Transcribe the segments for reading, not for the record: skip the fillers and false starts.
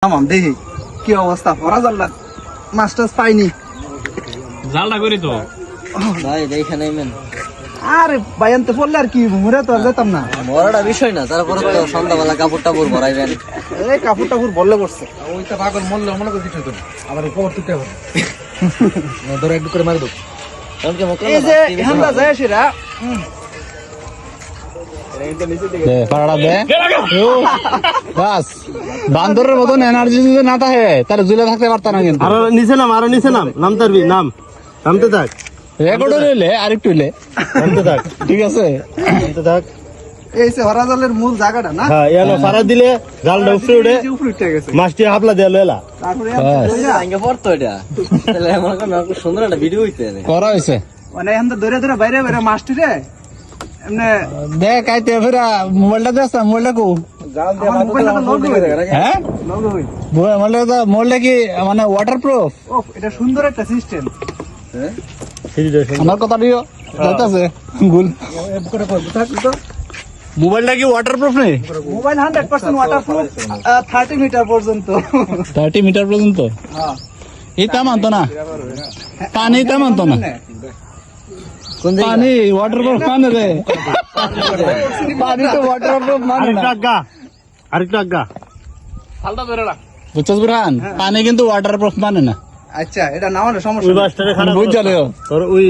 নামাম দেখি কি অবস্থা। পড়া জানলা মাস্টার্স পাইনি জালটা করি তো ভাই দেখে নেবেন। আরে ভাই আনতে পড়লে আর কি মরে তো আর যেতাম না। মরাটা বিষয় না, তারপরে তো সন্ধ্যাবেলা কাপড় টাপড় ভরাইবেন। এই কাপড় টাপড় বললে পড়ছে ওইটা পাগল মরলে মনে করে কিছু তো আবার খবর তুলতে হবে ধরে একটু করে মারি দেবো। এই যে হামলা যায় সেরা বান্দরের মতন এনার্জি যদি না থাকে তাহলে ঝুলে থাকতে পারতাম না। কিন্তু আরো নিচে নাম নামতে পারবি, নামতে থাক, রেকর্ড হইলে আরেকটু হইলে নামতে থাক, ঠিক আছে। নামতে থাক। এই যে হরা জালের মূল জায়গাটা না, হ্যাঁ এলো সারা দিলে জালটা উপরে উঠে এই যে উপরে উঠে গেছে। মাছটি হাফলা দিয়ে এলা। তারপরে পড়তো এটা তাহলে আমার খুব সুন্দর একটা ভিডিও হইতে করা হয়েছে মানে এখন তো ধরে ধরে বাইরে বাইরে মাস্টার রে এমনি দেখ আইতে ফেরা মোবাইলটা দেখ, মোবাইলটা কো আমার মোবাইলটা তো লগ হয়ে গেছে। হ্যাঁ লগ হই মোবাইলটা কি মানে ওয়াটারপ্রুফ? ও এটা সুন্দর একটা সিস্টেম। আমার কথা দিও যাইতাছে গুল। মোবাইলটা কি ওয়াটারপ্রুফ নেই? মোবাইল 100% ওয়াটারপ্রুফ 30 মিটার পর্যন্ত। 30 মিটার পর্যন্ত? হ্যাঁ এটা মানতো না, পানিটা মানতো না। কোন পানি ওয়াটারপ্রুফ মানে রে, পানি তো ওয়াটারপ্রুফ মানে না। আরেকটু আজ্ঞা বুঝছস বুরহান, পানি কিন্তু ওয়াটারপ্রুফ মানে না। আচ্ছা এটা না হলে ওই সমস্যা নেই। বাসটারে খারাপ বুঝ জানো তোর ওই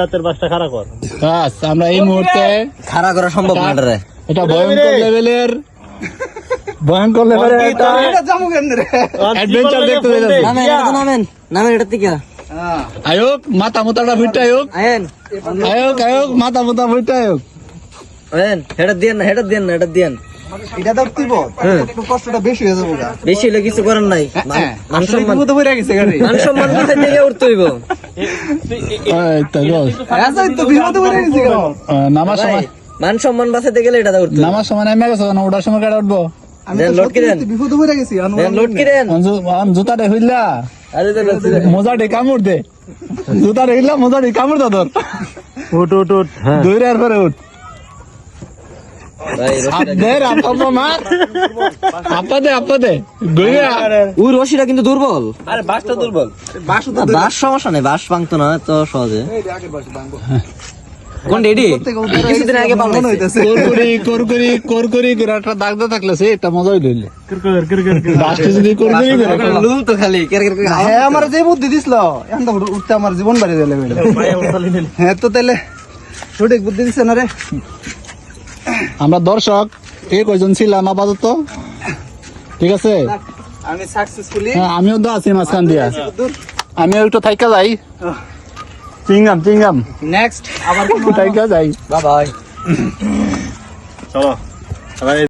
হাতের বাসটা খারাপ কর। বাস আমরা এই মুহূর্তে খাড়া করা সম্ভব না রে। এটা ভয়ঙ্কর লেভেলের এটা জামু কেমনে রে? অ্যাডভেঞ্চার দেখতে যাচ্ছি। নামেন এটা তো নামেন, নামেন এটা থেকে হ্যাঁ আয়োগ মাথা মুতাটা ফুটটা আয়োগ, আয়েন আয়োগ মাথা মুতা ফুটটা আয়োগ। আয়েন হেডার দিয়েন না, হেডার দিয়েন না, হেডার দিয়েন। এটা তো তুইব একটু কষ্টটা বেশি হয়ে যাবে গা। বেশি হলে কিছু করার নাই। মান আসলে সম্মান, বিপদে পড়ে গেছে গাড়ি। মান সম্মান কোথা থেকে উঠতে হইব? এই তো বস, আচ্ছা তো বিপদে পড়ে গেছে গা। নামার ভাই, সময় মান সম্মান বাঁচাতে গেলে এটা উঠতে নামার সময় নেমে গেছে না, ওটার সময় কেটে উঠবো। আমি দেন, তো লোড কি দেন? সত্যি বিপদে পড়ে গেছি। দেন, লোড কি দেন? জুতাটা হইলা আরে দেন, লোড কি দেন? মোজাটি কামড় দে, জুতাটা হইলা মোজাটি কামড় দা তোর, উঠ উঠ উঠ। হ্যাঁ দৌড়ে আর পরে উঠ। ভাই, আপনাদের আপা মার আপাদে গইয়া ওই রশিটা কিন্তু দুর্বল। আরে বাসটা দুর্বল। বাসু তো বাস সমস্যা নেই, বাস ভাঙতো না তো সহজে। কোন রেডি? কিছুদিন আগে মনে বানাইছে। হইতাছে। করকরি করে একটা দাগ দা থাকলে সে এটা মজাই লইলে কির বাসটা যদি করকরি করে লুল তো খালি কের কের কের। হ্যাঁ আমার যে বুদ্ধি দিছিল এখন তো উঠতে আমার জীবন বাড়ি দিলে হ্যাঁ তো তাহলে সঠিক বুদ্ধি দিছে না রে। আমরা দর্শক এই কয়জন ছিলাম আপাতত, ঠিক আছে। আমি সাকসেসফুলি হ্যাঁ, আমিও তো আছি মাঝখান দিয়া, আমিও একটু থাইকা যাই, চিংগাম নেক্সট আবার থাইকা যাই। Bye bye. চলো